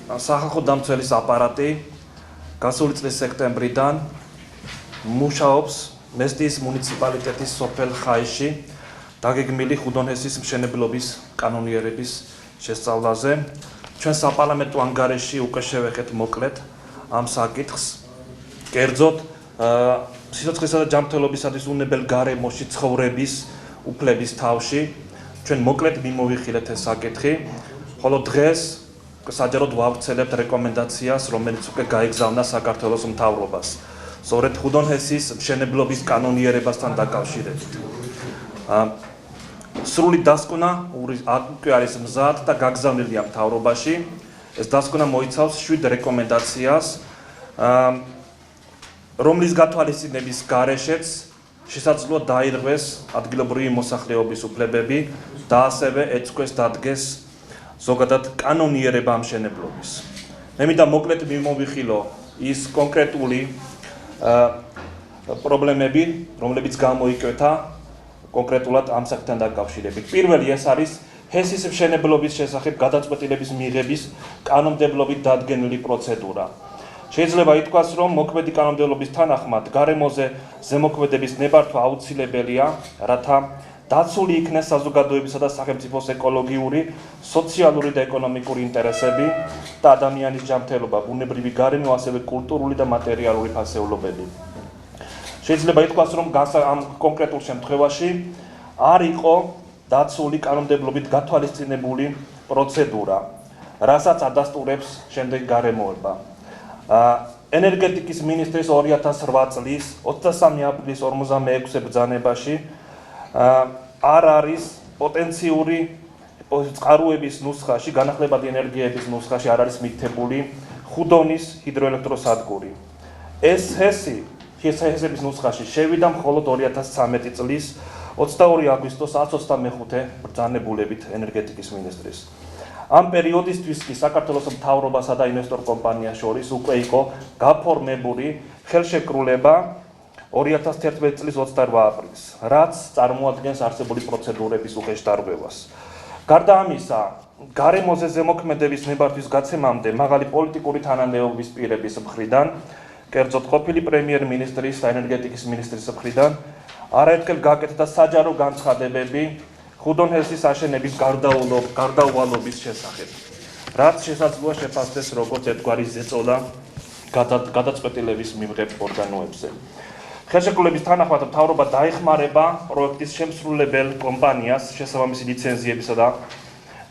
სახალხო დამცველის აპარატი გასული წლის სექტემბრიდან მუშაობს მესტიის მუნიციპალიტეტის სოფელ ხაიში დაგეგმილი ხუდონესის მშენებლობის კანონიერების შესწავლაზე. ჩვენ საპარლამენტო ანგარიში უკვე შევეხეთ მოკლედ ამ საკითხს. კერძოდ სიცოცხლისა და ჯანმრთელობისათვის უნებელ გარემოში ცხოვრების უფლების თავში ჩვენ მოკლედ მიმოვიხილეთ ეს საკითხი, ხოლო დღეს საჯაროდ ვავრცელებთ რეკომენდაციას, რომელიც უკვე გაეგზავნა საქართველოს მთავრობას. სწორედ ხუდონესის მშენებლობის კანონიერებასთან დაკავშირებით. სრული დასკვნა უკვე არის მზად და გაგზავნილია მთავრობაში. ეს დასკვნა მოიცავს 7 რეკომენდაციას, რომლის გათვალისწინების გარეშეც შესაძლოა დაირღვეს ადგილობრივი მოსახლეობის უფლებები და ასევე ეწქვეს დადგეს ზოგადად კანონიერება ამ მშენებლობის. მე მინდა მოკლედ მიმოვიხილო ის კონკრეტული პრობლემები, რომლებიც გამოიკვეთა კონკრეტულად ამ საკითხთან დაკავშირებით. პირველი ეს არის ჰესის მშენებლობის შესახებ გადაწყვეტილების მიღების კანონმდებლობით დადგენილი პროცედურა. შეიძლება ითქვას, რომ მოქმედი კანონმდებლობის თანახმად გარემოზე ზემოქმედების ნებართვა აუცილებელია, რათა დაცული იქნეს საზოგადოებისა და სახელმწიფოს ეკოლოგიური, სოციალური და ეკონომიკური ინტერესები და ადამიანის ჯანმრთელობა, ბუნებრივი გარემო, ასევე კულტურული და მატერიალური ფასეულობები. შეიძლება ითქვას, რომ ამ კონკრეტულ შემთხვევაში არ იყო დაცული კანონმდებლობით გათვალისწინებული პროცედურა, რასაც ადასტურებს შემდეგი გარემოება. ენერგეტიკის მინისტრის 2008 წლის 23 აპრილის 46 ბრძანებაში არ არის პოტენციური წყაროების ნუსხაში, განახლებადი ენერგიების ნუსხაში არ არის მითითებული ხუდონის ჰიდროელექტროსადგური. ეს ჰესების ნუსხაში შევიდა მხოლოდ 2013 წლის 22 აგვისტოს 125 ბრძანებულებით ენერგეტიკის მინისტრის. ამ პერიოდისთვის კი საქართველოს მთავრობასა და ინვესტორ კომპანიას შორის უკვე იყო გაფორმებული ხელშეკრულება 2011 წლის 28 აპრილს, რაც წარმოადგენს არსებული პროცედურების უხეშ დარღვევას. გარდა ამისა, გარემოზე ზემოქმედების ნებართვის გაცემამდე მაღალი პოლიტიკური თანამდებობის პირების მხრიდან, კერძოდ ყოფილი პრემიერ-მინისტრის და ენერგეტიკის მინისტრის მხრიდან არაერთხელ გაკეთდა საჯარო განცხადებები ხუდონესის აშენების გარდაუვალობის შესახებ, რაც შესაძლოა შეფასდეს როგორც ერთგვარი ზეწოლა გადაწყვეტილების მიღებ ორგანოებზე. ხელშეკრულების თანახმად მთავრობა დაეხმარება პროექტის შემსრულებელ კომპანიას შესაბამისი ლიცენზიებისა და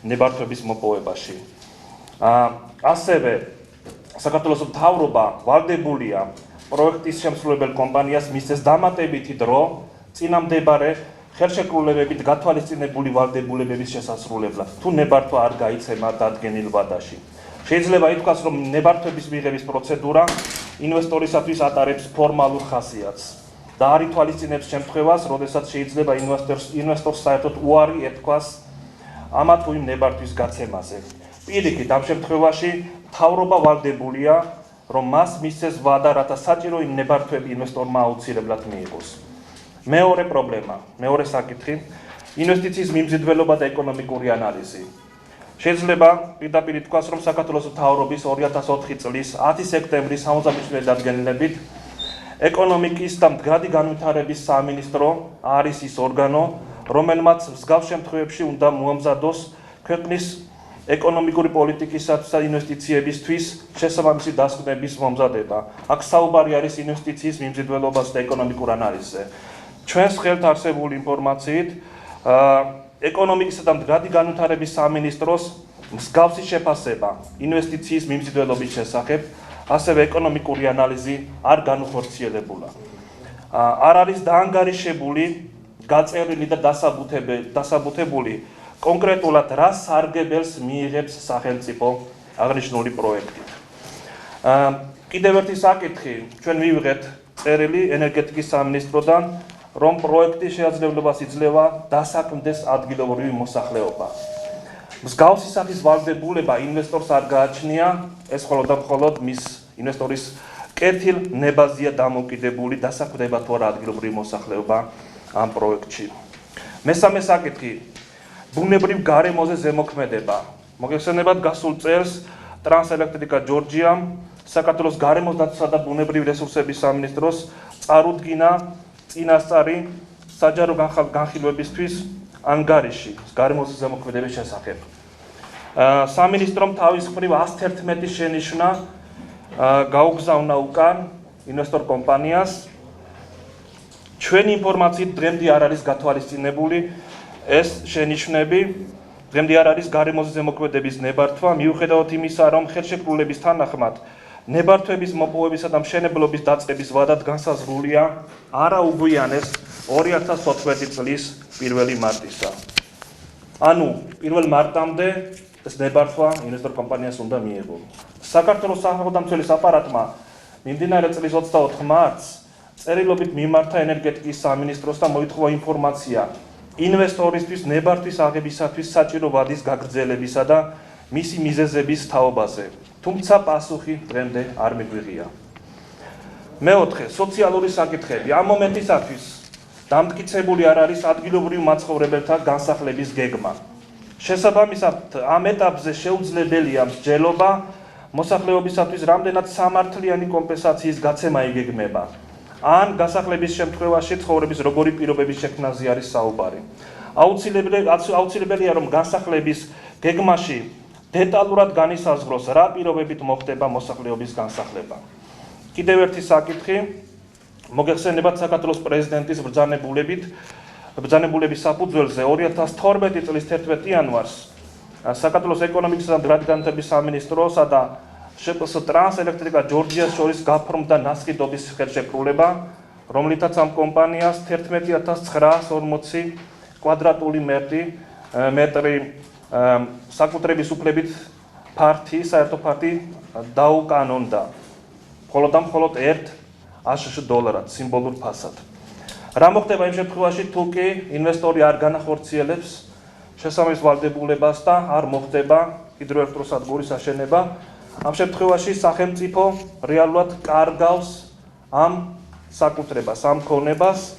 ნებართვების მოპოვებაში. ასევე საქართველოს მთავრობა ვალდებულია პროექტის შემსრულებელ კომპანიას მისცეს დამატებითი დრო წინამდებარე ხელშეკრულებებით გათვალისწინებული ვალდებულებების შესასრულებლად, თუ ნებართვა არ გაიცემა დადგენილ ვადაში. შეიძლება ითქვას, რომ ნებართვების მიღების პროცედურა ინვესტორისათვის ატარებს ფორმალურ ხასიათს და არ ითვალისწინებს შემთხვევას, როდესაც შეიძლება ინვესტორს საერთოდ უარი ეთქვას ამა თუ იმ ნებართვის გაცემაზე. პირიქით, ამ შემთხვევაში მთავრობა ვალდებულია, რომ მას მისცეს ვადა, რათა საჭირო იმ ნებართვები ინვესტორმა აუცილებლად მიიღოს. მეორე პრობლემა, მეორე საკითხი, ინვესტიციის მიმზიდველობა და ეკონომიკური ანალიზი. შეიძლება პირდაპირ ითქვას, რომ საქართველოს მთავრობის 2004 წლის 10 სექტემბრის სამოძაბნისმიერი დადგენილებით ეკონომიკის და მდგრადი განვითარების სამინისტრო არის ის ორგანო, რომელმაც მსგავს შემთხვევებში უნდა მოამზადოს ქვეყნის ეკონომიკური პოლიტიკისათვის და ინვესტიციებისთვის შესაბამისი დასკვნების მომზადება. აქ საუბარი არის ინვესტიციის მიმზიდველობაზე და ეკონომიკურ ანალიზზე. ჩვენს ხელთ არსებული ინფორმაციით ეკონომიკისა და მდგრადი განვითარების სამინისტროს მსგავსი შეფასება ინვესტიციის მიმზიდველობის შესახებ, ასევე ეკონომიკური ანალიზი არ განუხორციელებულა. არ არის დაანგარიშებული, გაწერილი და დასაბუთებული კონკრეტულად რა სარგებელს მიიღებს სახელმწიფო აღნიშნული პროექტით. კიდევ ერთი საკითხი, ჩვენ მივიღეთ წერილი ენერგეტიკის სამინისტროდან, რომ პროექტის შესაძლებლობას იძლევა დასაქმდეს ადგილობრივი მოსახლეობა. მსგავსი სახის ვალდებულება ინვესტორს არ გააჩნია, ეს მხოლოდ და მხოლოდ მის ინვესტორის კეთილ ნებაზია დამოკიდებული დასაქმდება თუ არა ადგილობრივი მოსახლეობა ამ პროექტში. მესამე საკითხი, ბუნებრივ გარემოზე ზემოქმედება. მოგეხსენებათ, გასულ წელს ტრანსელექტრიკა ჯორჯიამ საქართველოს გარემოს დაცვისა და ბუნებრივი რესურსების სამინისტროს წარუდგინა წინასწარი საჯარო განხილვებისთვის ანგარიში გარემოს ზემოქმედების შესახებ. სამინისტრომ თავის მხრივ 111 შენიშვნა გაუგზავნა უკან ინვესტორ კომპანიას. ჩვენი ინფორმაციით დღემდე არ არის გათვალისწინებული ეს შენიშვნები, დღემდე არ არის გარემოს ზემოქმედების ნებართვა, მიუხედავად იმისა, რომ ხელშეკრულების თანახმად ნებართვების მოპოვებისა და მშენებლობის დაწყების ვადად განსაზღვრულია არა უგვიანეს 2014 წლის 1 მარტისა. ანუ 1 მარტამდე ეს ნებართვა ინვესტორ კომპანიას უნდა მიეღო. საქართველოს სახელმწიფო აპარატმა მიმდინარე წლის 24 მარტს წერილობით მიმართა ენერგეტიკის სამინისტროს და მოითხოვა ინფორმაცია ინვესტორისთვის ნებართვის აღებისათვის საჭირო ვადის გაგრძელებისა და მისი მიზეზების თაობაზე. თუმცა პასუხი დღემდე არ მიგვიღია. მეოთხე, სოციალური საკითხები. ამ მომენტისათვის დამტკიცებული არ არის ადგილობრივ მაცხოვრებელთა განსახლების გეგმა. შესაბამისად, ამ ეტაპზე შეუძლებელია მსჯელობა მოსახლეობისათვის რამდენად სამართლიანი კომპენსაციის გაცემა იგეგმება. ან გასახლების შემთხვევაში ცხოვრების როგორი პირობების შექმნაზე არის საუბარი. აუცილებელია, რომ განსახლების გეგმაში დეტალურად განისაზღვროს რა პირობებით მოხდება მოსახლეობის განსახლება. კიდევ ერთი საკითხი, მოგეხსენებათ საქართველოს პრეზიდენტის ბრძანებულების საფუძველზე 2012 წლის 11 იანვარს საქართველოს ეკონომიკისა და განვითარების სამინისტროსა და შპს ტრანსელექტრიკა ჯორჯიას შორის გაფორმდა ნასყიდობის ხელშეკრულება, რომლითაც ამ კომპანიას 11940 კვადრატული მეტრი საკუთრების უფლებით საერთო ფართი დაუკანონდა. მხოლოდ $1 $1 სიმბოლურ ფასად. რა მოხდება იმ შემთხვევაში, თუ კი ინვესტორი არ განახორციელებს შესაბამის ვალდებულებას და არ მოხდება ჰიდროელექტროსადგურის აშენება, ამ შემთხვევაში სახელმწიფო რეალურად კარგავს ამ საკუთრებას, ამ ქონებას.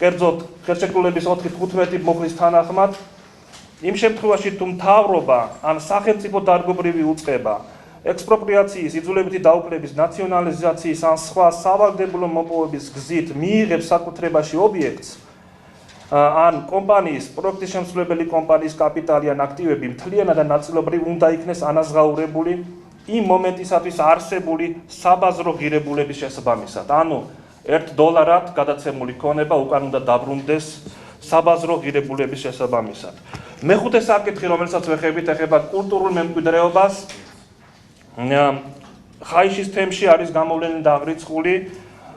კერძოდ, ხელშეკრულების 4-15 მუხლის თანახმად, იმ შემთხვევაში, თუ მთავრობა ან სახელმწიფო დარგობრივი უწყება ექსპროპრიაციის, იძულებითი დაუფლების, ნაციონალიზაციის ან სხვა სავალდებულო მოპოვების გზით მიიღებს საკუთრებაში ობიექტს, ან კომპანიის, პროექტის შემსრულებელი კომპანიის კაპიტალი ან აქტივები მთლიანად და ნაწილობრივ უნდა იქნეს ანაზღაურებული იმ მომენტისათვის არსებული საბაზრო ღირებულების შესაბამისად. ანუ $1 გადაცემული ქონება უკან უნდა დაბრუნდეს საბაზრო ღირებულების შესაბამისად. მეხუთე საკითხი, რომელსაც ვეხებით, ეხება კულტურულ მემკვიდრეობას. ხაიშის თემში არის გამოვლენილი და აღრიცხული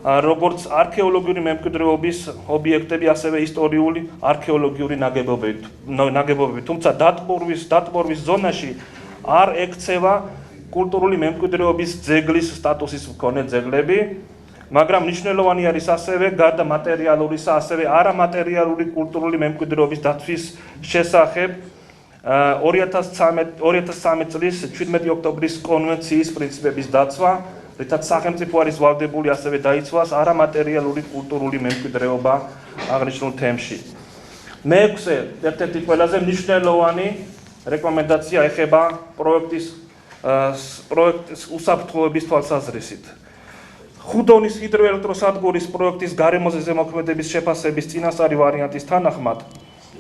როგორც არქეოლოგიური მემკვიდრეობის ობიექტები, ასევე ისტორიული არქეოლოგიური ნაგებობები. თუმცა დატბორვის ზონაში არ ექცევა კულტურული მემკვიდრეობის ძეგლის სტატუსის მქონე ძეგლები, მაგრამ მნიშვნელოვანი არის ასევე გარდა მატერიალურისა, ასევე არამატერიალური კულტურული მემკვიდრეობის დაცვის შესახებ 2013 წლის 17 ოქტომბრის კონვენციის პრინციპების დაცვა, რითაც სახელმწიფო არის ვალდებული ასევე დაიცვას არამატერიალური კულტურული მემკვიდრეობა აღნიშნულ თემში. მეექვსე, ერთ-ერთი ყველაზე მნიშვნელოვანი რეკომენდაცია ეხება პროექტის უსაფრთხოების თვალსაზრისით. ხუდონის ჰიდროელექტროსადგურის პროექტის გარემოზე ზემოქმედების შეფასების წინასწარი ვარიანტის თანახმად,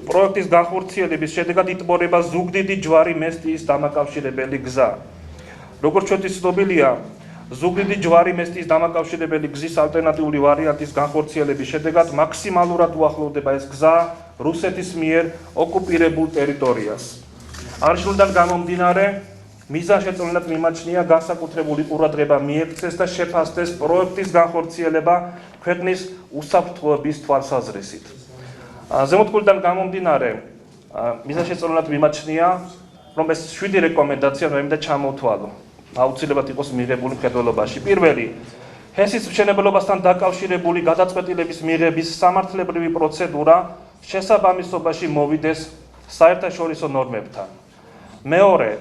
პროექტის განხორციელების შედეგად იტბორება ზუგდიდი ჯვარი მესტიის დამაკავშირებელი გზა. როგორც ჩვენთვის ცნობილია, ზუგდიდი ჯვარი მესტიის დამაკავშირებელი გზის ალტერნატიული ვარიანტის განხორციელების შედეგად მაქსიმალურად უახლოვდება ეს გზა რუსეთის მიერ ოკუპირებულ ტერიტორიას. აღნიშნულიდან გამომდინარე, მიზანშეწონილად მიმაჩნია განსაკუთრებული ყურადღება მიექცეს და შეფასდეს პროექტის განხორციელება ქვეყნის უსაფრთხოების თვალსაზრისით. ზემოთქვულიდან გამომდინარე, მიზანშეწონილად მიმაჩნია, რომ ეს 7 რეკომენდაცია უნდა ჩამოთვალო. აუცილებლად იყოს მიღებული მხედველობაში. პირველი, ჰესის მშენებლობასთან დაკავშირებული გადაწყვეტილების მიღების სამართლებრივი პროცედურა შესაბამისობაში მოვიდეს საერთაშორისო ნორმებთან. მეორე,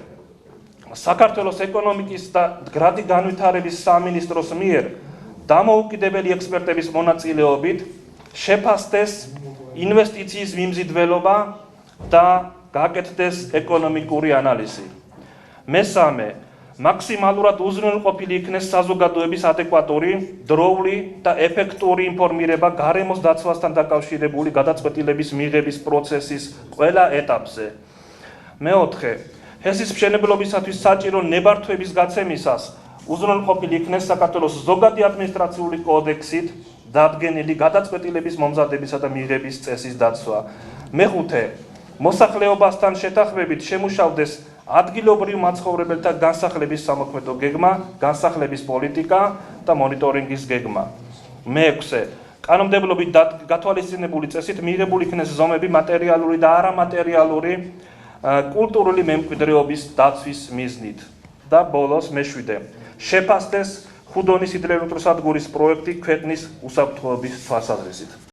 საქართველოს ეკონომიკის და მდგრადი განვითარების სამინისტროს მიერ დამოუკიდებელი ექსპერტების მონაწილეობით შეფასდეს ინვესტიციის მიმზიდველობა და გაკეთდეს ეკონომიკური ანალიზი. მესამე, მაქსიმალურად უზრუნველყოფილი იქნეს საზოგადოების ადეკვატური, დროული და ეფექტური ინფორმირება გარემოს დაცვასთან დაკავშირებული გადაწყვეტილების მიღების პროცესის ყველა ეტაპზე. მეოთხე, ჰესის მშენებლობისათვის საჭირო ნებართვების გაცემისას უზრუნველყოფილი იქნეს საქართველოს ზოგადი ადმინისტრაციული კოდექსით დადგენილი გადაწყვეტილების მომზადებისა და მიღების წესის დაცვა. მეხუთე, მოსახლეობასთან შეთანხმებით შემუშავდეს ადგილობრივ მაცხოვრებელთა განსახლების სამოქმედო გეგმა, განსახლების პოლიტიკა და მონიტორინგის გეგმა. მეექვსე, კანონმდებლობით გათვალისწინებული წესით მიღებული იქნეს ზომები მატერიალური და არამატერიალური კულტურული მემკვიდრეობის დაცვის მიზნით. და ბოლოს მეშვიდე, შეფასდეს ხუდონის ჰიდროელექტროსადგურის პროექტი ქვეყნის უსაფრთხოების თვალსაზრისით.